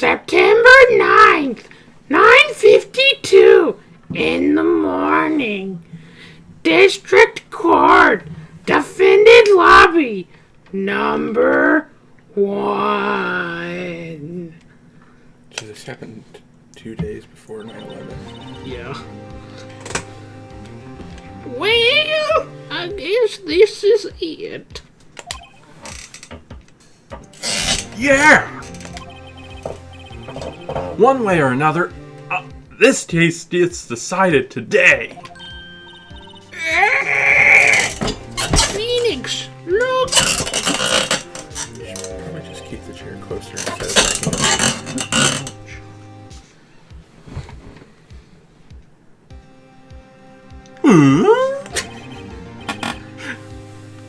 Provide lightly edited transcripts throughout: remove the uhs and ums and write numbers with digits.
September 9th, 9:52 in the morning. District Court, Defendant Lobby, number 1. So this happened 2 days before 9/11. Yeah. Well, I guess this is it. Yeah! One way or another, this case gets decided today. Phoenix, look! Probably just keep the chair closer instead of backing up.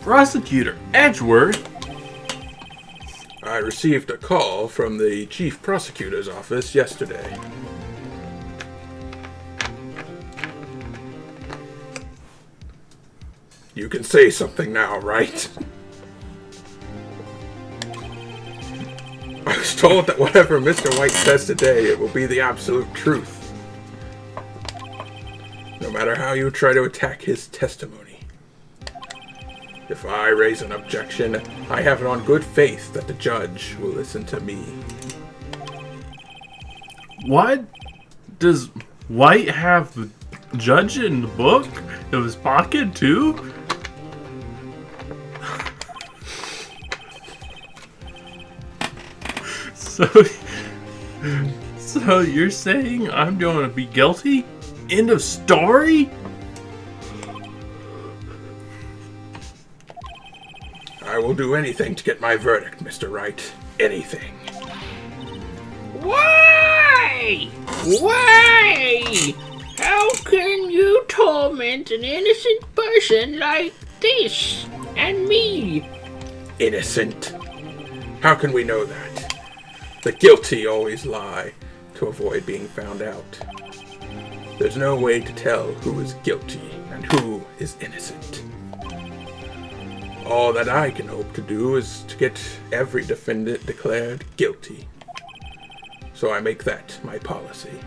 Prosecutor Edgeworth? I received a call from the Chief Prosecutor's office yesterday. You can say something now, right? I was told that whatever Mr. Wright says today, it will be the absolute truth. No matter how you try to attack his testimony. If I raise an objection, I have it on good faith that the judge will listen to me. What? Does White have the judge in the book of his pocket too? So you're saying I'm going to be guilty? End of story? I will do anything to get my verdict, Mr. Wright. Anything. Why? Why? How can you torment an innocent person like this? And me? Innocent? How can we know that? The guilty always lie to avoid being found out. There's no way to tell who is guilty and who is innocent. All that I can hope to do is to get every defendant declared guilty. So I make that my policy.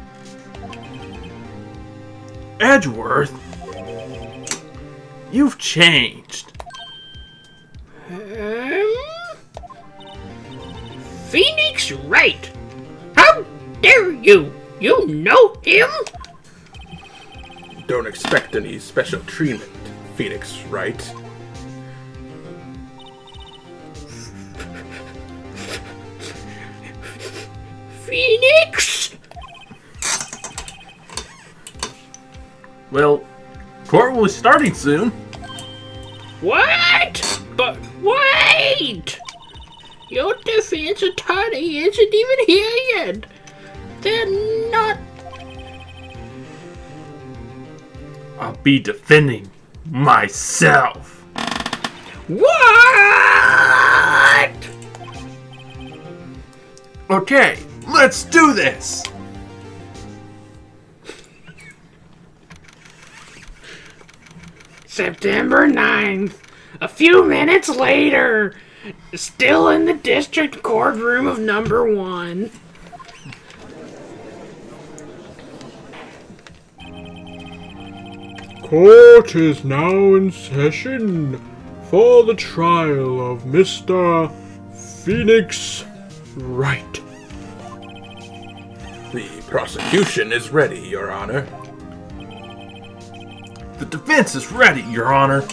Edgeworth? You've changed. Phoenix Wright! How dare you? You know him? Don't expect any special treatment, Phoenix Wright. Phoenix? Well, court will be starting soon. What? But wait! Your defense attorney isn't even here yet. They're not... I'll be defending myself. What? Okay, let's do this. September 9th, a few minutes later, still in the district courtroom of number 1. Court is now in session for the trial of Mr. Phoenix Wright. The prosecution is ready, Your Honor. The defense is ready, Your Honor.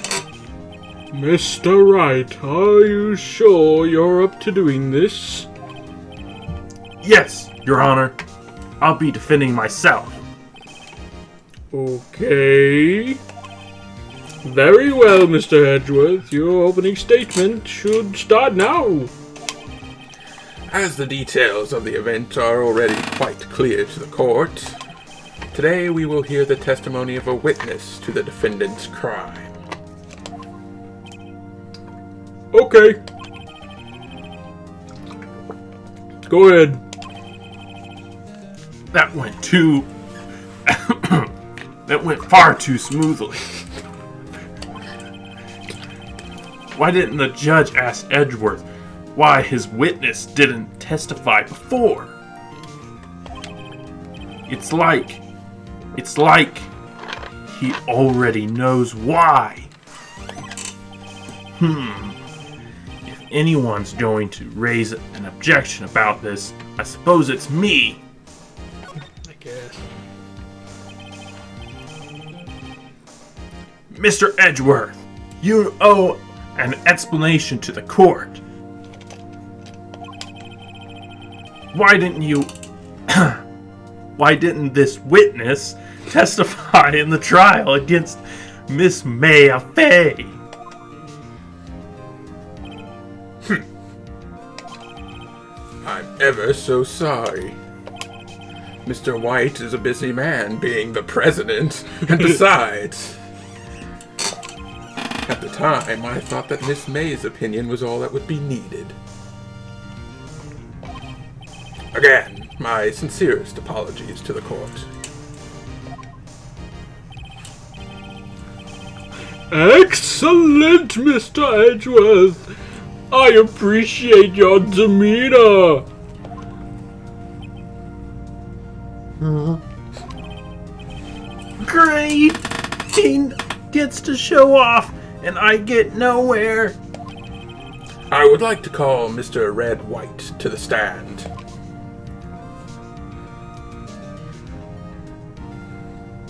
Mr. Wright, are you sure you're up to doing this? Yes, Your Honor. I'll be defending myself. Okay. Very well, Mr. Edgeworth. Your opening statement should start now. As the details of the event are already quite clear to the court, today we will hear the testimony of a witness to the defendant's crime. Okay. Go ahead. That went that went far too smoothly. Why didn't the judge ask Edgeworth why his witness didn't testify before? It's like he already knows why. If anyone's going to raise an objection about this, I suppose it's me. I guess. Mr. Edgeworth, you owe an explanation to the court. Why didn't this witness testify in the trial against Miss Maya Fay? I'm ever so sorry. Mr. White is a busy man, being the president, and besides, at the time, I thought that Miss May's opinion was all that would be needed. Again, my sincerest apologies to the court. Excellent, Mr. Edgeworth. I appreciate your demeanor. Great! He gets to show off, and I get nowhere. I would like to call Mr. Red White to the stand.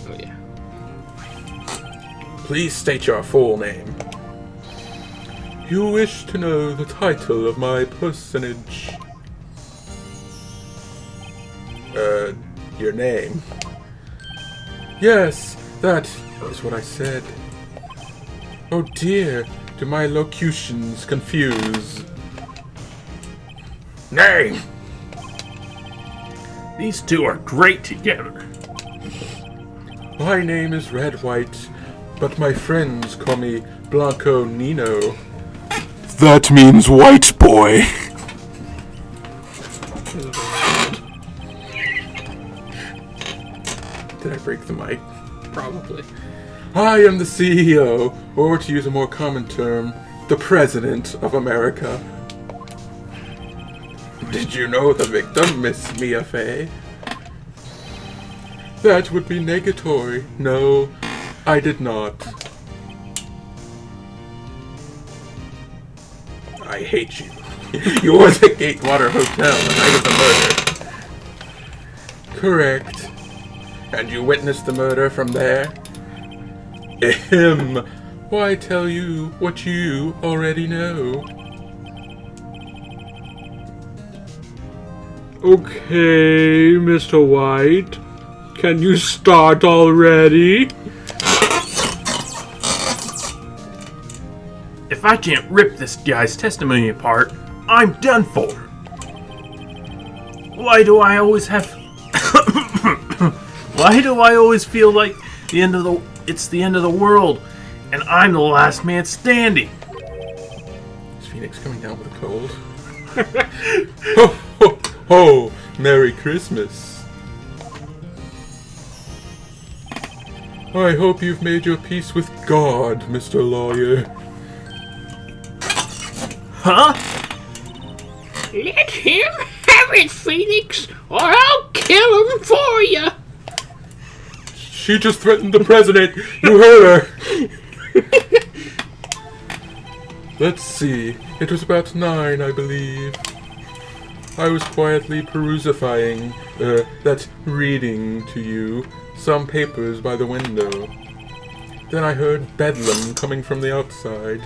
Oh, yeah. Please state your full name. You wish to know the title of my personage? Your name. Yes, that is what I said. Oh dear, do my locutions confuse? Name! These two are great together. My name is Red White, but my friends call me Blanco Nino. That means white boy. Did I break the mic? Probably. I am the CEO, or to use a more common term, the President of America. Did you know the victim, Miss Mia Fey? That would be negatory. No, I did not. I hate you. You were the Gatewater Hotel the night of the murder. Correct. And you witnessed the murder from there? Ahem. Why tell you what you already know? Okay, Mr. White. Can you start already? If I can't rip this guy's testimony apart, I'm done for. Why do I always have... Why do I always feel like it's the end of the world, and I'm the last man standing? Is Phoenix coming down with a cold? Ho, ho, ho! Merry Christmas! I hope you've made your peace with God, Mr. Lawyer. Huh? Let him have it, Phoenix, or I'll kill him for you. She just threatened the president. You heard her. Let's see. It was about 9, I believe. I was quietly that's reading to you, some papers by the window. Then I heard bedlam coming from the outside.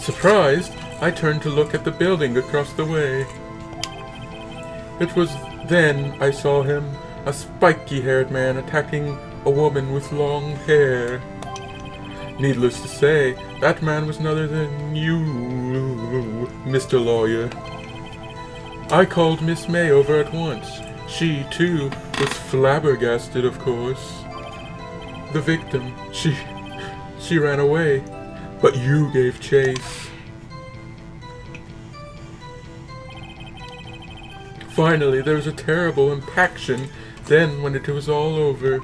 Surprised, I turned to look at the building across the way. It was then I saw him, a spiky-haired man attacking a woman with long hair. Needless to say, that man was none other than you, Mr. Lawyer. I called Miss May over at once. She, too, was flabbergasted, of course. The victim, she ran away, but you gave chase. Finally, there was a terrible impaction. Then, when it was all over...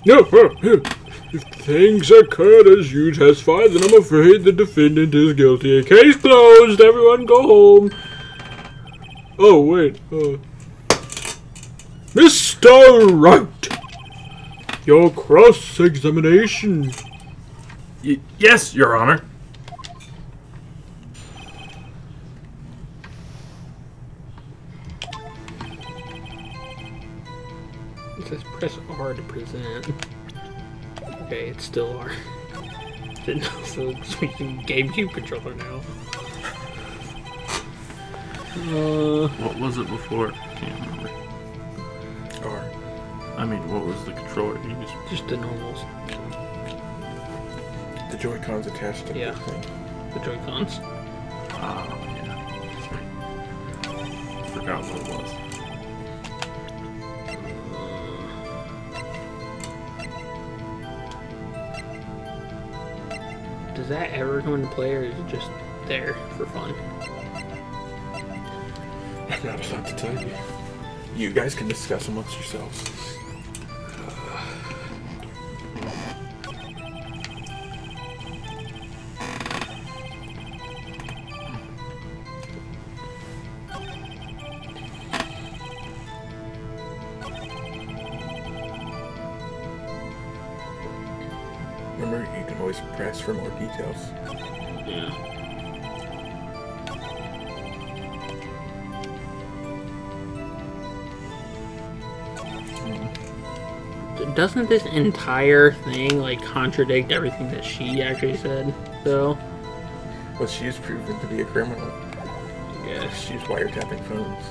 No, If things occurred as you testified, then I'm afraid the defendant is guilty. Case closed. Everyone go home. Oh, wait. Mr. Wright, your cross-examination. Yes, Your Honor. It says press R to present. Okay, it's still R. Didn't know if it was switching GameCube controller now. What was it before? Can't remember. Or I mean, what was the controller you used? Just the normals. the Joy-Cons attached to Yeah. the thing. The Joy-Cons. Oh, yeah. Forgot what it was. Does that ever come into play, or is it just there for fun? I'm not allowed to tell you. You guys can discuss amongst yourselves. Remember, you can always press for more details. Yeah. Doesn't this entire thing like contradict everything that she actually said, though? Well, she is proven to be a criminal. Yes. She's wiretapping phones.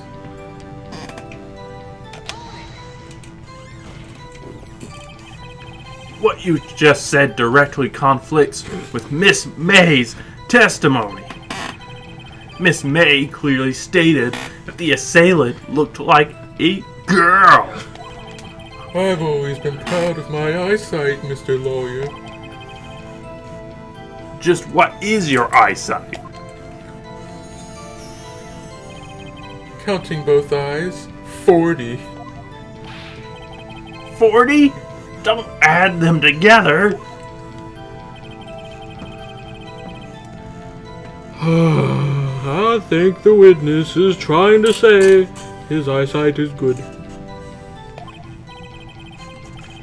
What you just said directly conflicts with Miss May's testimony. Miss May clearly stated that the assailant looked like a girl. I've always been proud of my eyesight, Mr. Lawyer. Just what is your eyesight? Counting both eyes, 40. 40? Don't add them together. I think the witness is trying to say his eyesight is good.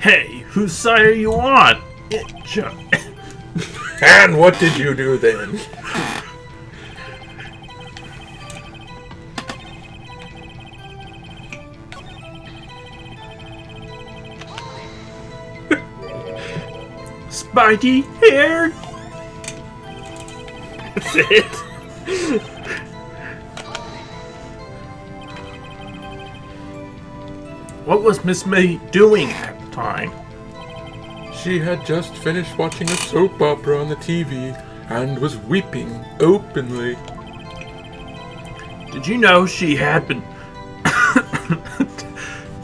Hey, whose side are you on? And what did you do then? Spiky hair? That's it. What was Miss May doing at the time? She had just finished watching a soap opera on the TV and was weeping openly. Did you know she had been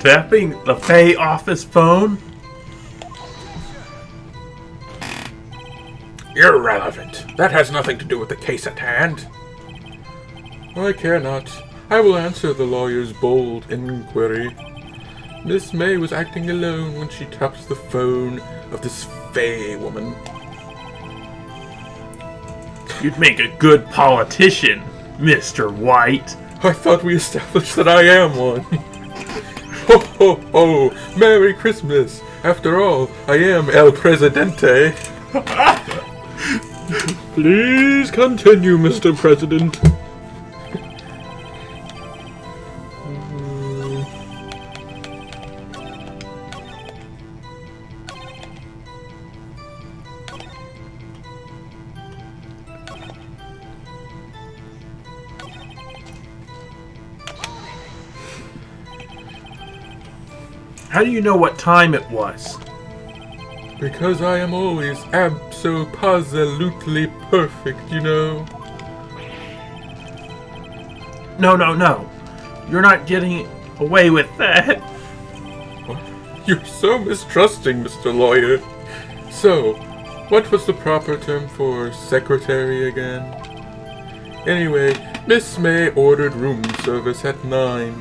tapping the Faye office phone? Irrelevant. That has nothing to do with the case at hand. I care not. I will answer the lawyer's bold inquiry. Miss May was acting alone when she taps the phone of this Faye woman. You'd make a good politician, Mr. White. I thought we established that I am one. Ho ho ho! Merry Christmas! After all, I am El Presidente. Please continue, Mr. President. How do you know what time it was? Because I am always abso-positively perfect, you know. No. You're not getting away with that. You're so mistrusting, Mr. Lawyer. So, what was the proper term for secretary again? Anyway, Miss May ordered room service at 9.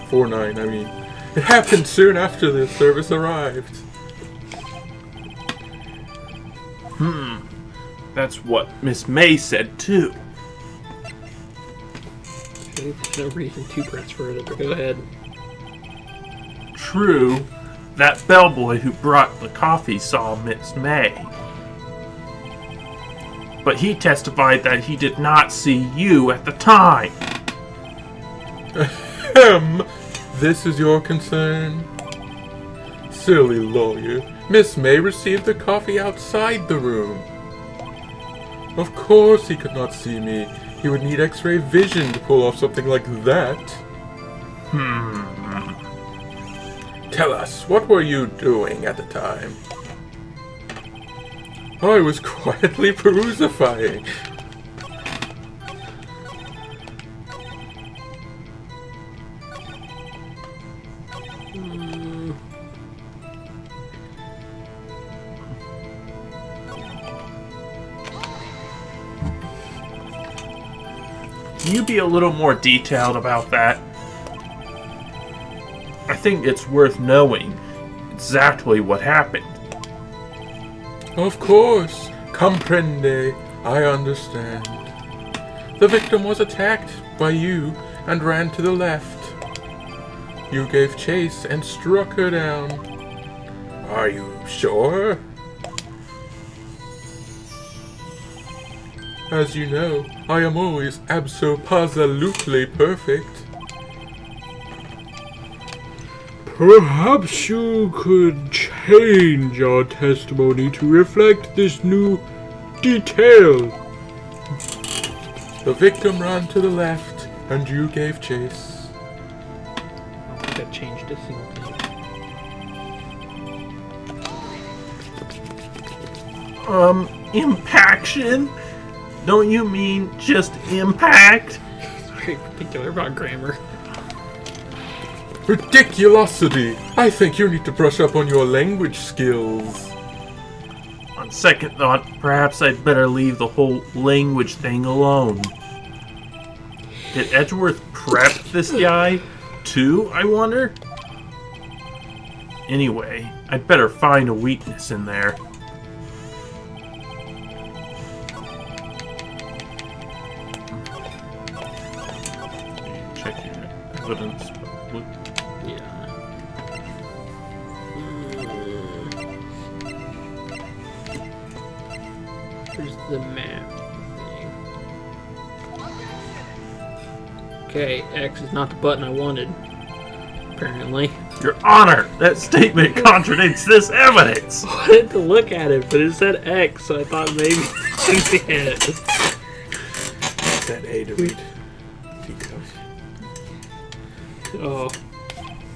4-9, I mean. It happened soon after the service arrived. That's what Miss May said too. Okay, there's no reason to press further, but go ahead. True, that bellboy who brought the coffee saw Miss May. But he testified that he did not see you at the time. This is your concern? Silly lawyer. Miss May received the coffee outside the room. Of course he could not see me. He would need X-ray vision to pull off something like that. Tell us, what were you doing at the time? I was quietly perusifying. Can you be a little more detailed about that? I think it's worth knowing exactly what happened. Of course. Comprende. I understand. The victim was attacked by you and ran to the left. You gave chase and struck her down. Are you sure? As you know, I am always abso-absolutely perfect. Perhaps you could change your testimony to reflect this new detail. The victim ran to the left, and you gave chase. I don't think I changed a single thing. Impaction? Don't you mean just impact? It's very particular about grammar. Ridiculosity! I think you need to brush up on your language skills. On second thought, perhaps I'd better leave the whole language thing alone. Did Edgeworth prep this guy, too, I wonder? Anyway, I'd better find a weakness in there. Check your evidence. Yeah. Here's the map thing. Okay, X is not the button I wanted. Apparently. Your Honor, that statement contradicts this evidence. I wanted to look at it, but it said X, so I thought maybe it should be it. That A to read details. Oh,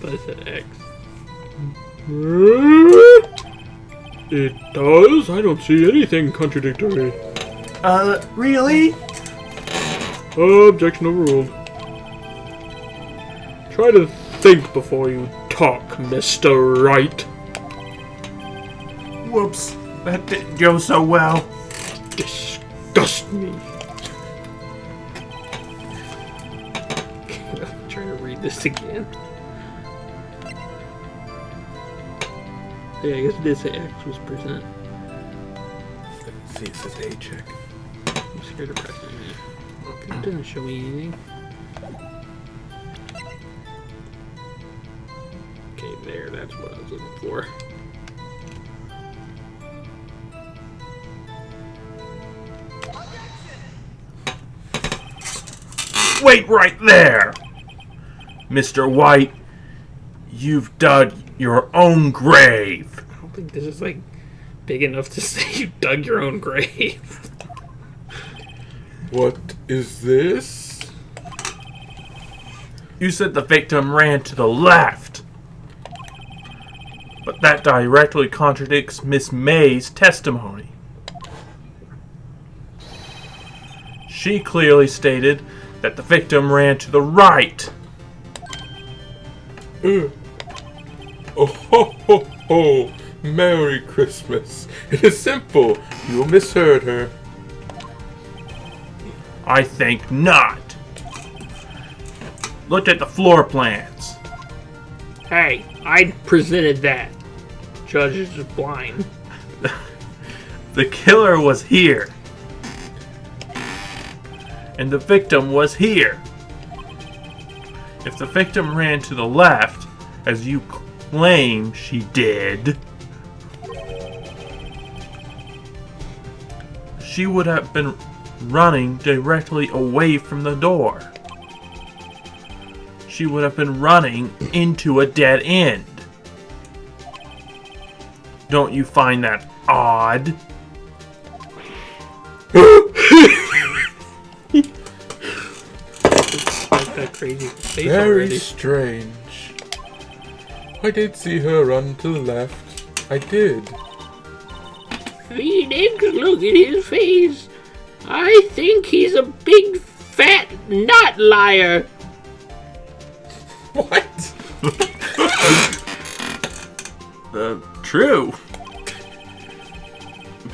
but it said X. It does? I don't see anything contradictory. Really? Objection overruled. Try to think before you talk, Mr. Wright. Whoops, that didn't go so well. Disgust me. I'm trying to read this again. Yeah, I guess it did say X was present. See, it says A check. I'm scared of pressing it. It doesn't show me anything. Okay, there, that's what I was looking for. Wait right there! Mr. White, you've dug your own grave. I don't think this is, like, big enough to say you dug your own grave. What is this? You said the victim ran to the left. But that directly contradicts Miss May's testimony. She clearly stated that the victim ran to the right. Oh ho ho ho! Merry Christmas! It is simple. You misheard her. I think not. Look at the floor plans. Hey, I presented that. Judge is just blind. The killer was here. And the victim was here. If the victim ran to the left, as you claim she did, she would have been running directly away from the door. She would have been running into a dead end. Don't you find that odd? Like that crazy face Very already. strange. I did see her run to the left. I did. Phoenix, look at his face. I think he's a big fat nut liar. What? True.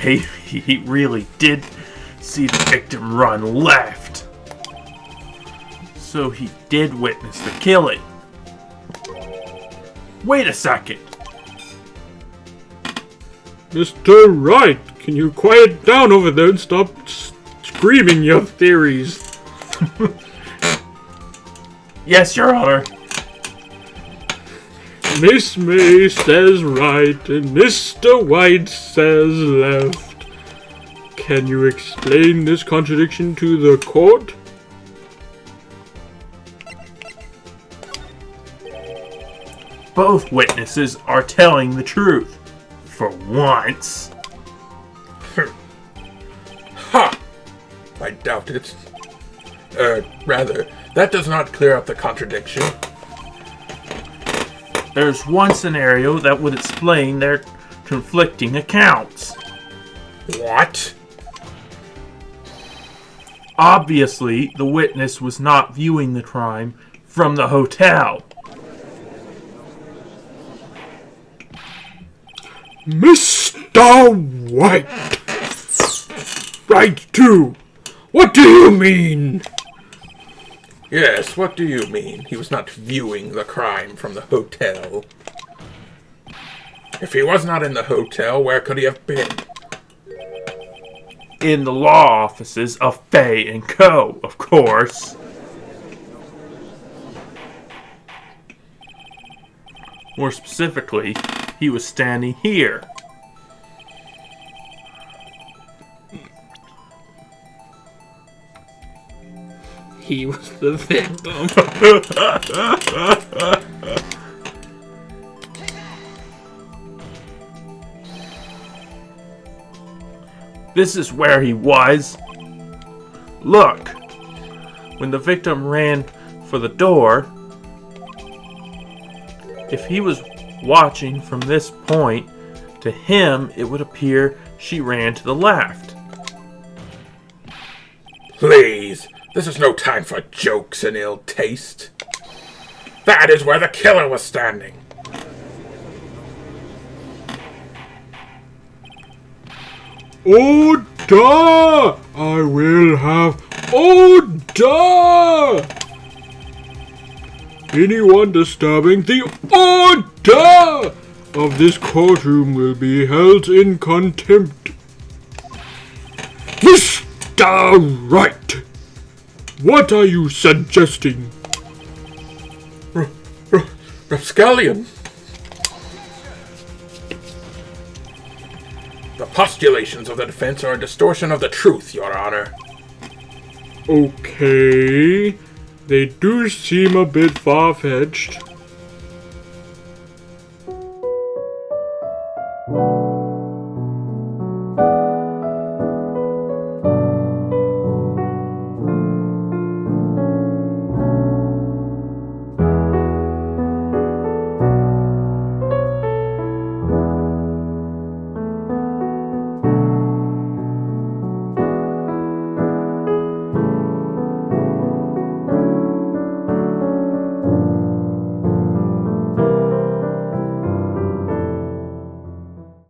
Maybe he really did see the victim run left. So he did witness the killing. Wait a second. Mr. Wright, can you quiet down over there and stop screaming your theories? Yes, Your Honor. Miss May says right and Mr. White says left. Can you explain this contradiction to the court? Both witnesses are telling the truth. For once. Ha! I doubt it. Rather, that does not clear up the contradiction. There's one scenario that would explain their conflicting accounts. What? Obviously, the witness was not viewing the crime from the hotel. Mr. White! Right too! What do you mean? Yes, what do you mean? He was not viewing the crime from the hotel. If he was not in the hotel, where could he have been? In the law offices of Fay & Co., of course. More specifically, he was standing here. He was the victim. This is where he was. Look, when the victim ran for the door, if he was watching from this point, to him it would appear she ran to the left. Please, this is no time for jokes and ill taste. That is where the killer was standing. Order! I will have order! Anyone disturbing the order of this courtroom will be held in contempt. Mr. Wright, what are you suggesting? Rapscallion. The postulations of the defense are a distortion of the truth, Your Honor. Okay, they do seem a bit far-fetched.